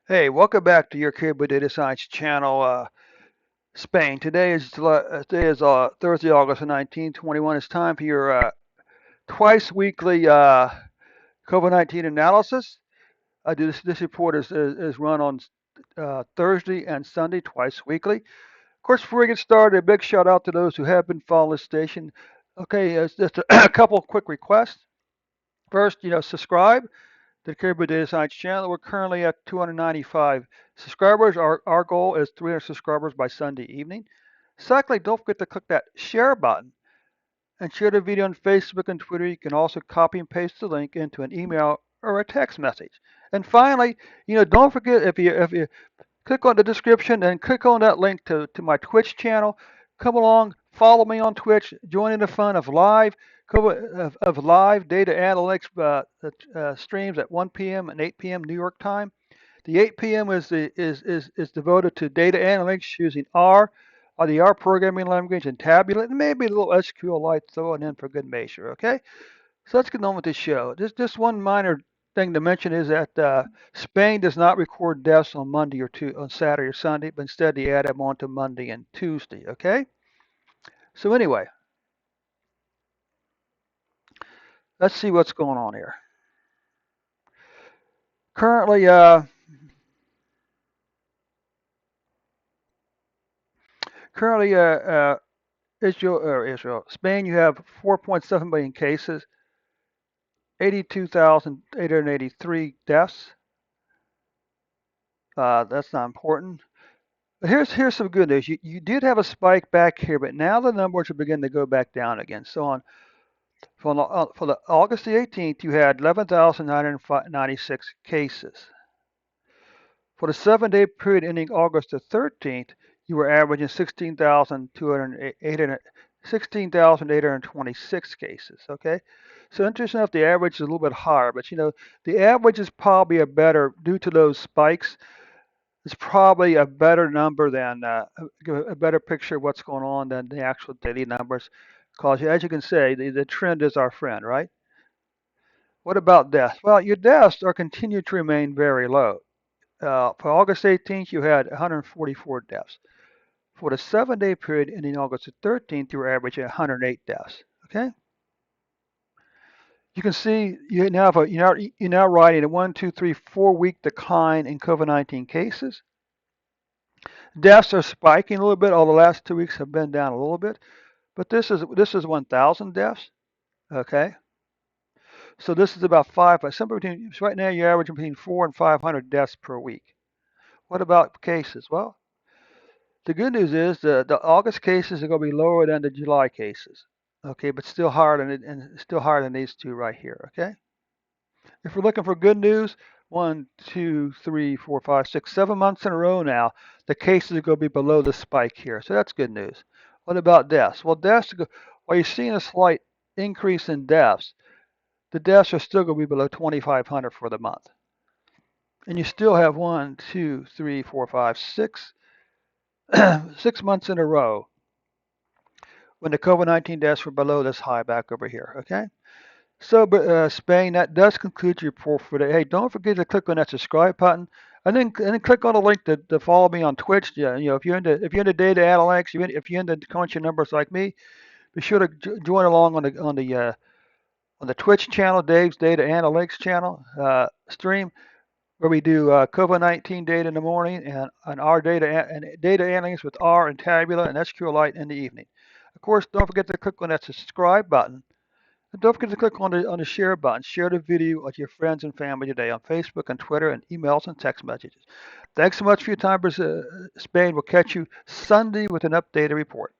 Hey, welcome back to your Cuba Data Science channel, Spain. Today is Thursday, August 19th, 2021. It's time for your twice weekly COVID-19 analysis. I do this. This report is run on Thursday and Sunday, twice weekly. Of course, before we get started, a big shout out to those who have been following this station. Okay, just a couple of quick requests. First, subscribe the Caribou Data Science channel. We're currently at 295 subscribers. Our goal is 300 subscribers by Sunday evening. Secondly, don't forget to click that share button and share the video on Facebook and Twitter. You can also copy and paste the link into an email or a text message. And finally, don't forget if you click on the description and click on that link to my Twitch channel. Come along, follow me on Twitch, join in the fun of live data analytics streams at 1 p.m. and 8 p.m. New York time. The 8 p.m. is devoted to data analytics using R, or the R programming language, and Tabular, and maybe a little SQLite thrown in for good measure. Okay, so let's get on with the show. Just one minor thing to mention is that Spain does not record deaths on on Saturday or Sunday, but instead they add them on to Monday and Tuesday. Okay. So anyway, let's see what's going on here. Currently, currently, Spain, you have 4.7 million cases, 82,883 deaths. That's not important. But here's some good news. You did have a spike back here, but now the numbers are beginning to go back down again. So for the August the 18th, you had 11,996 cases. For the 7-day period ending August the 13th, you were averaging 16,826 cases. Okay, so interesting enough, the average is a little bit higher, but the average is probably a better due to those spikes. It's probably a better number than a better picture of what's going on than the actual daily numbers. Because as you can say, the trend is our friend, right? What about deaths? Well, your deaths are continuing to remain very low. For August 18th, you had 144 deaths. For the 7-day period ending August 13th, you were averaging 108 deaths. Okay, you can see you now have you're now riding a 1, 2, 3, 4 week decline in COVID-19 cases. Deaths are spiking a little bit. All the last 2 weeks have been down a little bit, but this is 1,000 deaths. Okay, so this is about somewhere between right now you're averaging between 400 and 500 deaths per week. What about cases? Well, the good news is the August cases are going to be lower than the July cases. Okay, but still higher than these two right here. Okay, if we're looking for good news, 1, 2, 3, 4, 5, 6, 7 months in a row now, the cases are going to be below the spike here. So that's good news. What about deaths? Well, while you're seeing a slight increase in deaths, the deaths are still going to be below 2,500 for the month. And you still have 1, 2, 3, 4, 5, 6, 6 months in a row when the COVID-19 deaths were below this high back over here. Okay. So, Spain, that does conclude your report for today. Hey, don't forget to click on that subscribe button, and then click on the link to follow me on Twitch. Yeah, if you're into data analytics, if you're into crunching numbers like me, be sure to join along on the Twitch channel, Dave's Data Analytics channel stream, where we do COVID-19 data in the morning and our data analytics with R and Tabular and SQLite in the evening. Of course, don't forget to click on that subscribe button. And don't forget to click on the share button. Share the video with your friends and family today on Facebook and Twitter and emails and text messages. Thanks so much for your time, Spain. We'll catch you Sunday with an updated report.